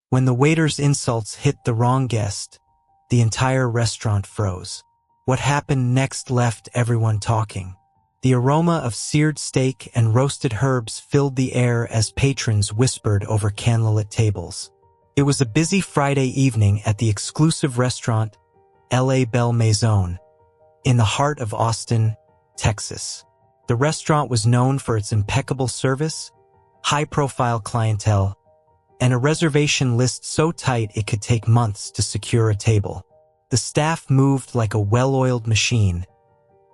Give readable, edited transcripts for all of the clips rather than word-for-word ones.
When the waiter's insults hit the wrong guest, the entire restaurant froze. What happened next left everyone talking. The aroma of seared steak and roasted herbs filled the air as patrons whispered over candlelit tables. It was a busy Friday evening at the exclusive restaurant La Belle Maison, in the heart of Austin, Texas. The restaurant was known for its impeccable service, high-profile clientele, and a reservation list so tight it could take months to secure a table. The staff moved like a well-oiled machine,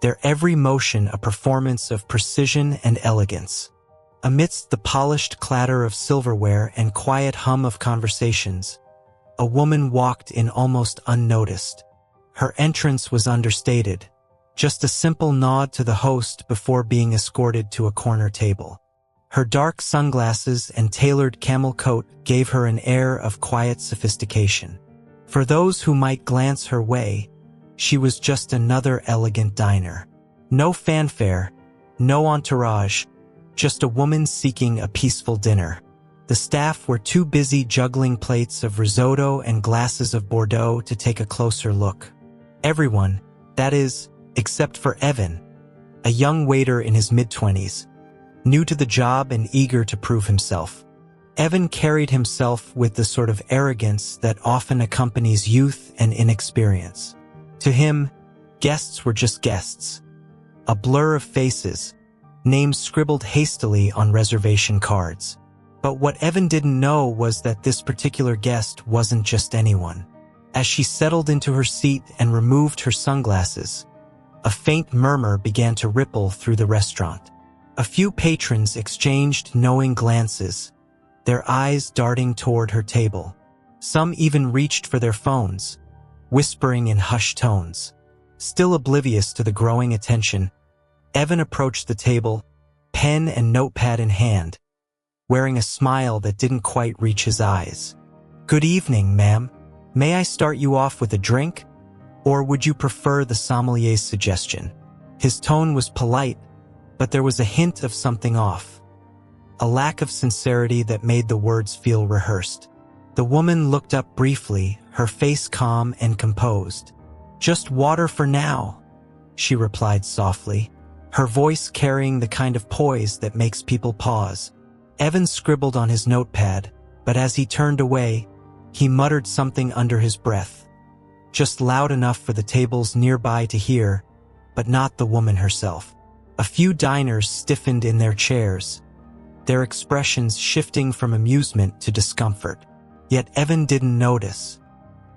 their every motion a performance of precision and elegance. Amidst the polished clatter of silverware and quiet hum of conversations, a woman walked in almost unnoticed. Her entrance was understated, just a simple nod to the host before being escorted to a corner table. Her dark sunglasses and tailored camel coat gave her an air of quiet sophistication. For those who might glance her way, she was just another elegant diner. No fanfare, no entourage, just a woman seeking a peaceful dinner. The staff were too busy juggling plates of risotto and glasses of Bordeaux to take a closer look. Everyone, that is, except for Evan, a young waiter in his mid-20s, new to the job and eager to prove himself. Evan carried himself with the sort of arrogance that often accompanies youth and inexperience. To him, guests were just guests, a blur of faces, names scribbled hastily on reservation cards. But what Evan didn't know was that this particular guest wasn't just anyone. As she settled into her seat and removed her sunglasses, a faint murmur began to ripple through the restaurant. A few patrons exchanged knowing glances, their eyes darting toward her table. Some even reached for their phones, whispering in hushed tones. Still oblivious to the growing attention, Evan approached the table, pen and notepad in hand, wearing a smile that didn't quite reach his eyes. "Good evening, ma'am. May I start you off with a drink? Or would you prefer the sommelier's suggestion?" His tone was polite, but there was a hint of something off, a lack of sincerity that made the words feel rehearsed. The woman looked up briefly, her face calm and composed. "Just water for now," she replied softly, her voice carrying the kind of poise that makes people pause. Evan scribbled on his notepad, but as he turned away, he muttered something under his breath, just loud enough for the tables nearby to hear, but not the woman herself. A few diners stiffened in their chairs, their expressions shifting from amusement to discomfort. Yet Evan didn't notice.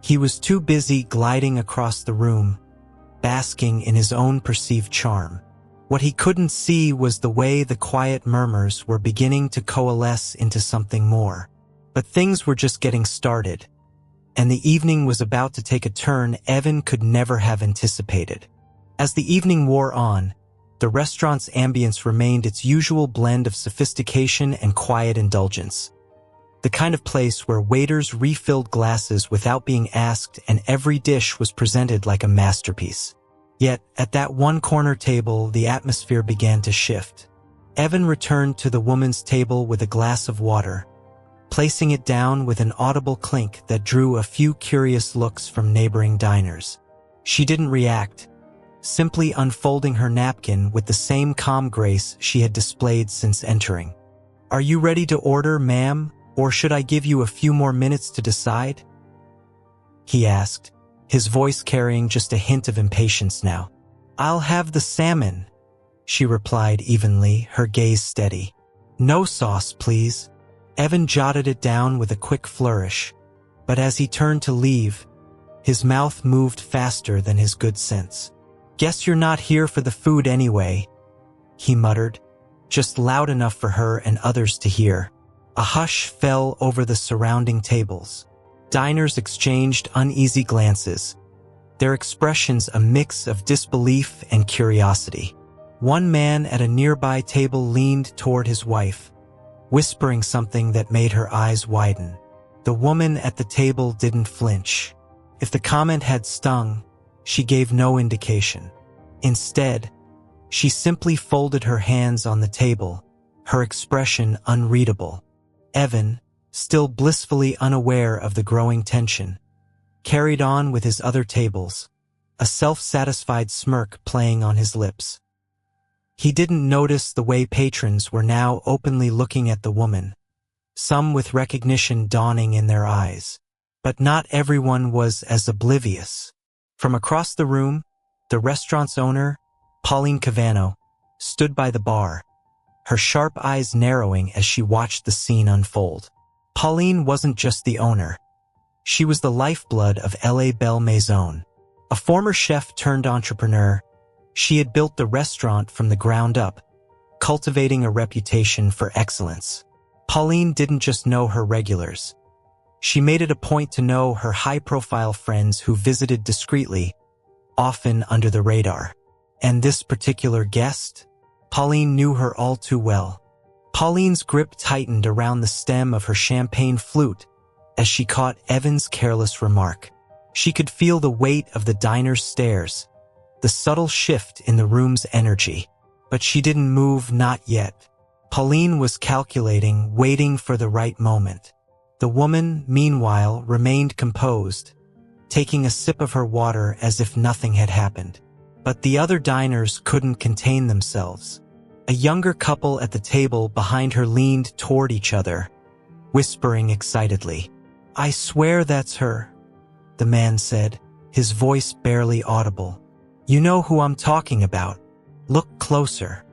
He was too busy gliding across the room, basking in his own perceived charm. What he couldn't see was the way the quiet murmurs were beginning to coalesce into something more. But things were just getting started, and the evening was about to take a turn Evan could never have anticipated. As the evening wore on, the restaurant's ambience remained its usual blend of sophistication and quiet indulgence. The kind of place where waiters refilled glasses without being asked and every dish was presented like a masterpiece. Yet, at that one corner table, the atmosphere began to shift. Evan returned to the woman's table with a glass of water, placing it down with an audible clink that drew a few curious looks from neighboring diners. She didn't react, simply unfolding her napkin with the same calm grace she had displayed since entering. "Are you ready to order, ma'am, or should I give you a few more minutes to decide?" he asked, his voice carrying just a hint of impatience now. "I'll have the salmon," she replied evenly, her gaze steady. "No sauce, please." Evan jotted it down with a quick flourish, but as he turned to leave, his mouth moved faster than his good sense. "Guess you're not here for the food anyway," he muttered, just loud enough for her and others to hear. A hush fell over the surrounding tables. Diners exchanged uneasy glances, their expressions a mix of disbelief and curiosity. One man at a nearby table leaned toward his wife, whispering something that made her eyes widen. The woman at the table didn't flinch. If the comment had stung, she gave no indication. Instead, she simply folded her hands on the table, her expression unreadable. Evan, still blissfully unaware of the growing tension, carried on with his other tables, a self-satisfied smirk playing on his lips. He didn't notice the way patrons were now openly looking at the woman, some with recognition dawning in their eyes. But not everyone was as oblivious. From across the room, the restaurant's owner, Pauline Cavano, stood by the bar, her sharp eyes narrowing as she watched the scene unfold. Pauline wasn't just the owner. She was the lifeblood of La Belle Maison. A former chef turned entrepreneur, she had built the restaurant from the ground up, cultivating a reputation for excellence. Pauline didn't just know her regulars. She made it a point to know her high-profile friends who visited discreetly, often under the radar. And this particular guest? Pauline knew her all too well. Pauline's grip tightened around the stem of her champagne flute as she caught Evan's careless remark. She could feel the weight of the diner's stares, the subtle shift in the room's energy. But she didn't move, not yet. Pauline was calculating, waiting for the right moment. The woman, meanwhile, remained composed, taking a sip of her water as if nothing had happened. But the other diners couldn't contain themselves. A younger couple at the table behind her leaned toward each other, whispering excitedly. "I swear that's her," the man said, his voice barely audible. "You know who I'm talking about. Look closer."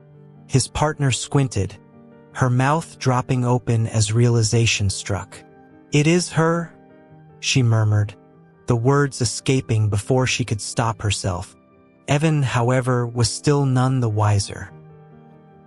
His partner squinted, her mouth dropping open as realization struck. "It is her," she murmured, the words escaping before she could stop herself. Evan, however, was still none the wiser.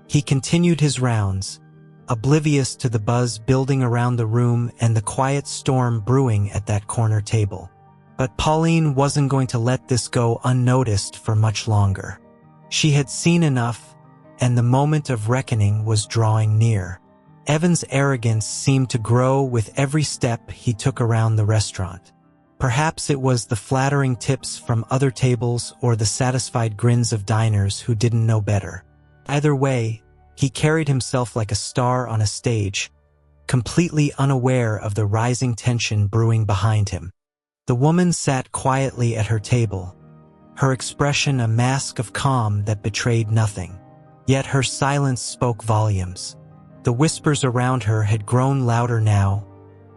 He continued his rounds, oblivious to the buzz building around the room and the quiet storm brewing at that corner table. But Pauline wasn't going to let this go unnoticed for much longer. She had seen enough, and the moment of reckoning was drawing near. Evan's arrogance seemed to grow with every step he took around the restaurant. Perhaps it was the flattering tips from other tables or the satisfied grins of diners who didn't know better. Either way, he carried himself like a star on a stage, completely unaware of the rising tension brewing behind him. The woman sat quietly at her table, her expression a mask of calm that betrayed nothing. Yet her silence spoke volumes. The whispers around her had grown louder now,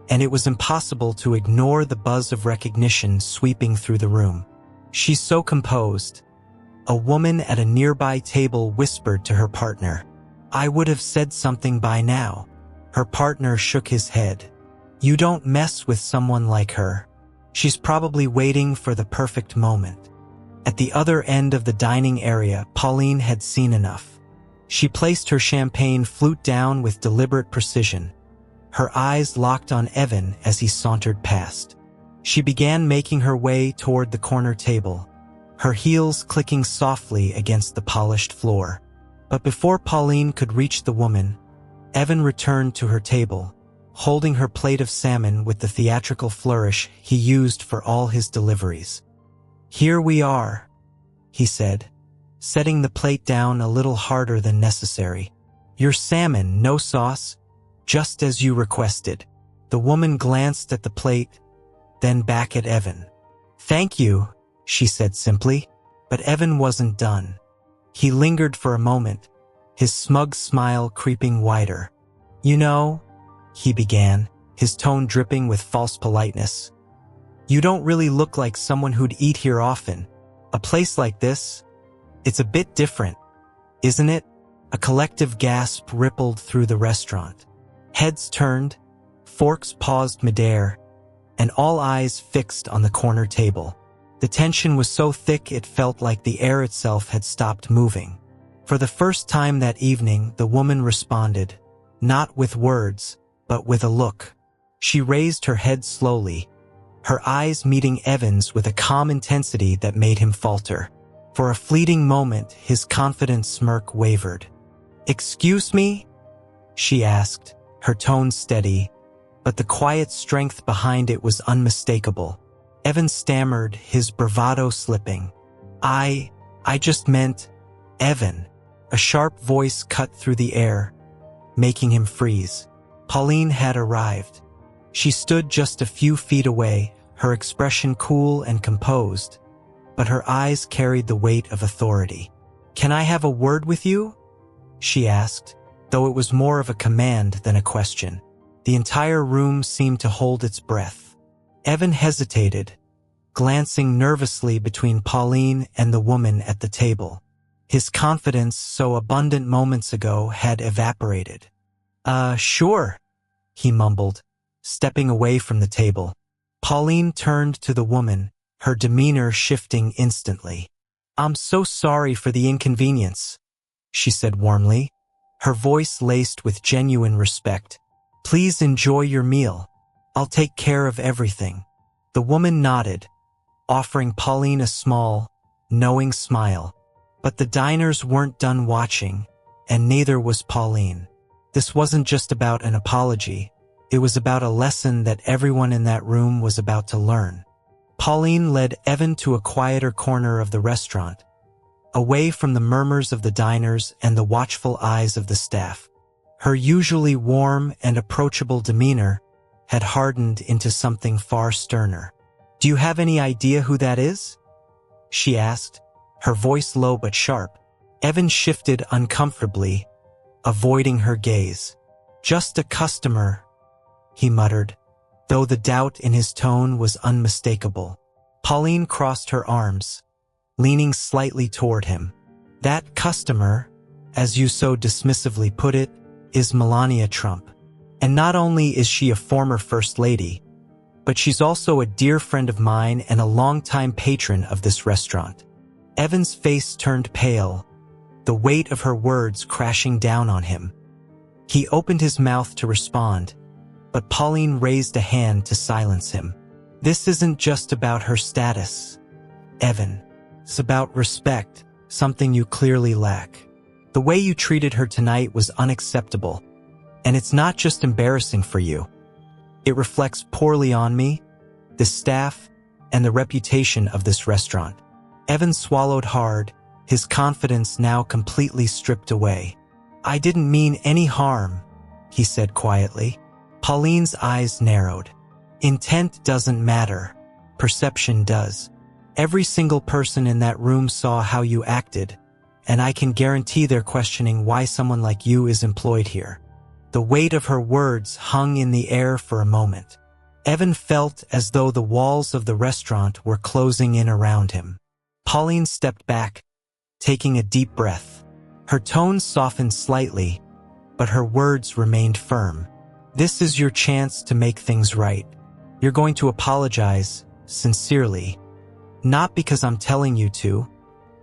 and it was impossible to ignore the buzz of recognition sweeping through the room. "She's so composed," a woman at a nearby table whispered to her partner. "I would have said something by now." Her partner shook his head. "You don't mess with someone like her. She's probably waiting for the perfect moment." At the other end of the dining area, Pauline had seen enough. She placed her champagne flute down with deliberate precision, her eyes locked on Evan as he sauntered past. She began making her way toward the corner table, her heels clicking softly against the polished floor. But before Pauline could reach the woman, Evan returned to her table, holding her plate of salmon with the theatrical flourish he used for all his deliveries. "Here we are," he said, setting the plate down a little harder than necessary. "Your salmon, no sauce, just as you requested." The woman glanced at the plate, then back at Evan. "Thank you," she said simply. But Evan wasn't done. He lingered for a moment, his smug smile creeping wider. "You know," he began, his tone dripping with false politeness, "you don't really look like someone who'd eat here often. A place like this, it's a bit different, isn't it?" A collective gasp rippled through the restaurant. Heads turned, forks paused midair, and all eyes fixed on the corner table. The tension was so thick it felt like the air itself had stopped moving. For the first time that evening, the woman responded, not with words, but with a look. She raised her head slowly, her eyes meeting Evan's with a calm intensity that made him falter. For a fleeting moment, his confident smirk wavered. "Excuse me?" she asked, her tone steady, but the quiet strength behind it was unmistakable. Evan stammered, his bravado slipping. I just meant, Evan." A sharp voice cut through the air, making him freeze. Pauline had arrived. She stood just a few feet away, her expression cool and composed, but her eyes carried the weight of authority. "Can I have a word with you?" she asked, though it was more of a command than a question. The entire room seemed to hold its breath. Evan hesitated, glancing nervously between Pauline and the woman at the table. His confidence, so abundant moments ago, had evaporated. Sure," he mumbled, stepping away from the table. Pauline turned to the woman, her demeanor shifting instantly. "I'm so sorry for the inconvenience," she said warmly, her voice laced with genuine respect. "Please enjoy your meal. I'll take care of everything." The woman nodded, offering Pauline a small, knowing smile. But the diners weren't done watching, and neither was Pauline. This wasn't just about an apology. It was about a lesson that everyone in that room was about to learn. Pauline led Evan to a quieter corner of the restaurant, away from the murmurs of the diners and the watchful eyes of the staff. Her usually warm and approachable demeanor had hardened into something far sterner. "Do you have any idea who that is?" she asked, her voice low but sharp. Evan shifted uncomfortably, avoiding her gaze. "Just a customer," he muttered, though the doubt in his tone was unmistakable. Pauline crossed her arms, leaning slightly toward him. "That customer, as you so dismissively put it, is Melania Trump. And not only is she a former First Lady, but she's also a dear friend of mine and a longtime patron of this restaurant." Evan's face turned pale, the weight of her words crashing down on him. He opened his mouth to respond, but Pauline raised a hand to silence him. "This isn't just about her status, Evan. It's about respect, something you clearly lack. The way you treated her tonight was unacceptable, and it's not just embarrassing for you. It reflects poorly on me, the staff, and the reputation of this restaurant." Evan swallowed hard, his confidence now completely stripped away. "I didn't mean any harm," he said quietly. Pauline's eyes narrowed. "Intent doesn't matter. Perception does. Every single person in that room saw how you acted, and I can guarantee they're questioning why someone like you is employed here." The weight of her words hung in the air for a moment. Evan felt as though the walls of the restaurant were closing in around him. Pauline stepped back, taking a deep breath. Her tone softened slightly, but her words remained firm. "This is your chance to make things right. You're going to apologize, sincerely. Not because I'm telling you to,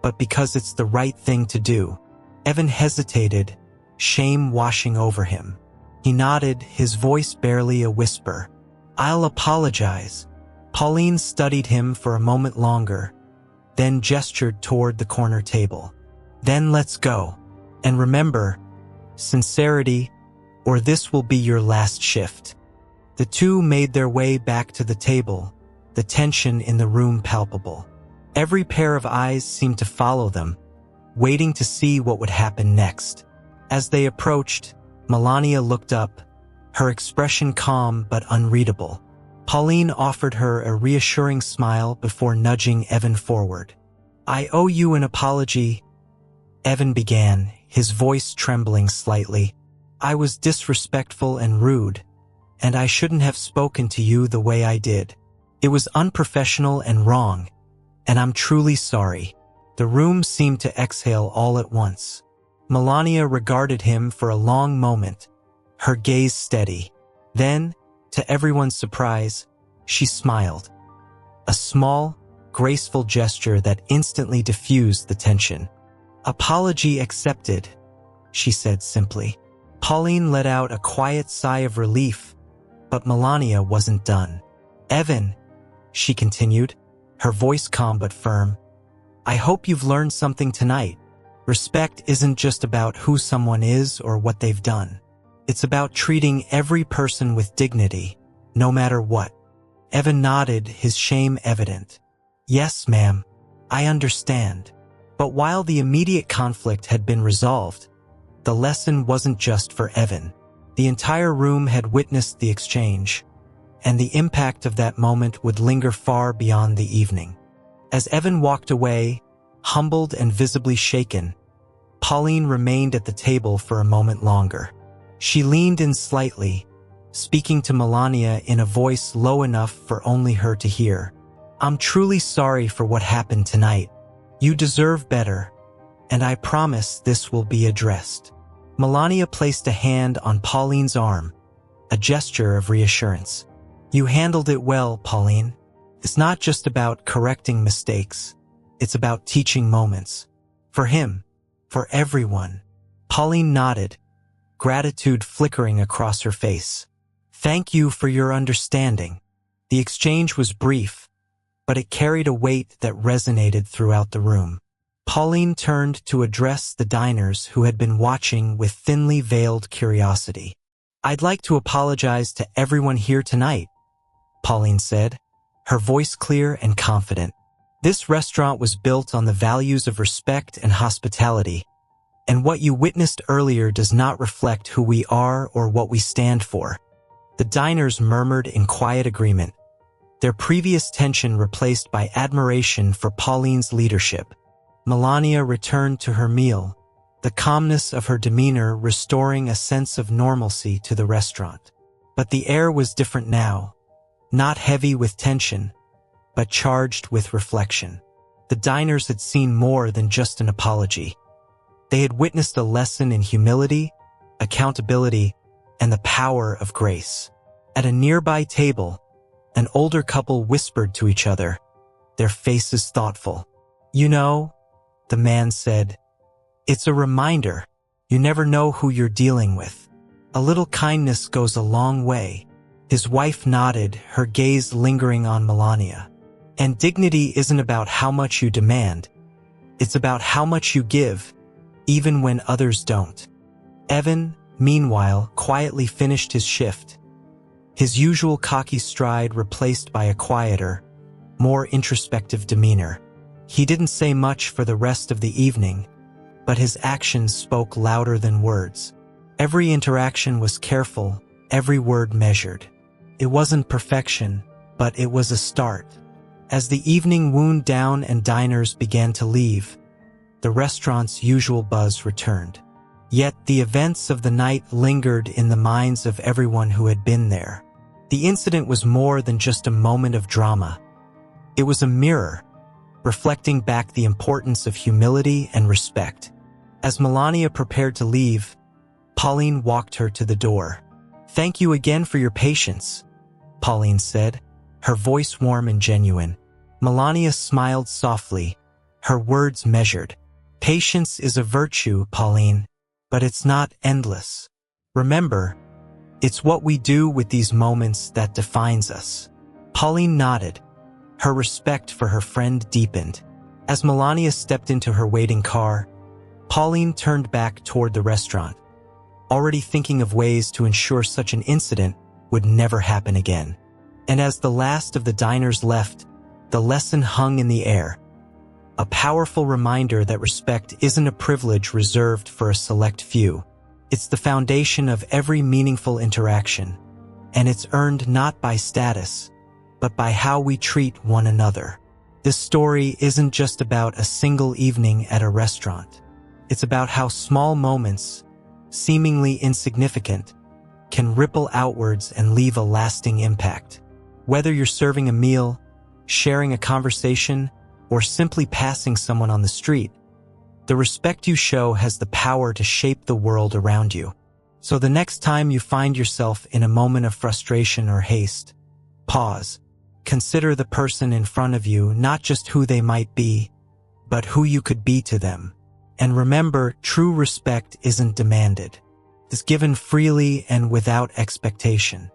but because it's the right thing to do." Evan hesitated, shame washing over him. He nodded, his voice barely a whisper. "I'll apologize." Pauline studied him for a moment longer, then gestured toward the corner table. "Then let's go. And remember, sincerity, or this will be your last shift." The two made their way back to the table, the tension in the room palpable. Every pair of eyes seemed to follow them, waiting to see what would happen next. As they approached, Melania looked up, her expression calm but unreadable. Pauline offered her a reassuring smile before nudging Evan forward. "I owe you an apology," Evan began, his voice trembling slightly. "I was disrespectful and rude, and I shouldn't have spoken to you the way I did. It was unprofessional and wrong, and I'm truly sorry." The room seemed to exhale all at once. Melania regarded him for a long moment, her gaze steady. Then, to everyone's surprise, she smiled. A small, graceful gesture that instantly diffused the tension. "Apology accepted," she said simply. Pauline let out a quiet sigh of relief, but Melania wasn't done. "Evan," she continued, her voice calm but firm, "I hope you've learned something tonight. Respect isn't just about who someone is or what they've done. It's about treating every person with dignity, no matter what." Evan nodded, his shame evident. "Yes, ma'am, I understand." But while the immediate conflict had been resolved, the lesson wasn't just for Evan. The entire room had witnessed the exchange. and the impact of that moment would linger far beyond the evening. As Evan walked away, humbled and visibly shaken, Pauline remained at the table for a moment longer. She leaned in slightly, speaking to Melania in a voice low enough for only her to hear. "I'm truly sorry for what happened tonight. You deserve better, and I promise this will be addressed." Melania placed a hand on Pauline's arm, a gesture of reassurance. "You handled it well, Pauline. It's not just about correcting mistakes. It's about teaching moments. For him, for everyone." Pauline nodded, gratitude flickering across her face. "Thank you for your understanding." The exchange was brief, but it carried a weight that resonated throughout the room. Pauline turned to address the diners who had been watching with thinly veiled curiosity. "I'd like to apologize to everyone here tonight," Pauline said, her voice clear and confident. "This restaurant was built on the values of respect and hospitality, and what you witnessed earlier does not reflect who we are or what we stand for." The diners murmured in quiet agreement, their previous tension replaced by admiration for Pauline's leadership. Melania returned to her meal, the calmness of her demeanor restoring a sense of normalcy to the restaurant. But the air was different now, not heavy with tension, but charged with reflection. The diners had seen more than just an apology. They had witnessed a lesson in humility, accountability, and the power of grace. At a nearby table, an older couple whispered to each other, their faces thoughtful. "You know," the man said, "it's a reminder. You never know who you're dealing with. A little kindness goes a long way." His wife nodded, her gaze lingering on Melania. "And dignity isn't about how much you demand. It's about how much you give, even when others don't." Evan, meanwhile, quietly finished his shift, his usual cocky stride replaced by a quieter, more introspective demeanor. He didn't say much for the rest of the evening, but his actions spoke louder than words. Every interaction was careful, every word measured. It wasn't perfection, but it was a start. As the evening wound down and diners began to leave, the restaurant's usual buzz returned. Yet the events of the night lingered in the minds of everyone who had been there. The incident was more than just a moment of drama. It was a mirror, reflecting back the importance of humility and respect. As Melania prepared to leave, Pauline walked her to the door. "Thank you again for your patience," Pauline said, her voice warm and genuine. Melania smiled softly, her words measured. "Patience is a virtue, Pauline, but it's not endless. Remember, it's what we do with these moments that defines us." Pauline nodded, her respect for her friend deepened. As Melania stepped into her waiting car, Pauline turned back toward the restaurant, already thinking of ways to ensure such an incident would never happen again. And as the last of the diners left, the lesson hung in the air. A powerful reminder that respect isn't a privilege reserved for a select few. It's the foundation of every meaningful interaction, and it's earned not by status, but by how we treat one another. This story isn't just about a single evening at a restaurant. It's about how small moments, seemingly insignificant, can ripple outwards and leave a lasting impact. Whether you're serving a meal, sharing a conversation, or simply passing someone on the street, the respect you show has the power to shape the world around you. So the next time you find yourself in a moment of frustration or haste, pause. Consider the person in front of you, not just who they might be, but who you could be to them. And remember, true respect isn't demanded. It's given freely and without expectation.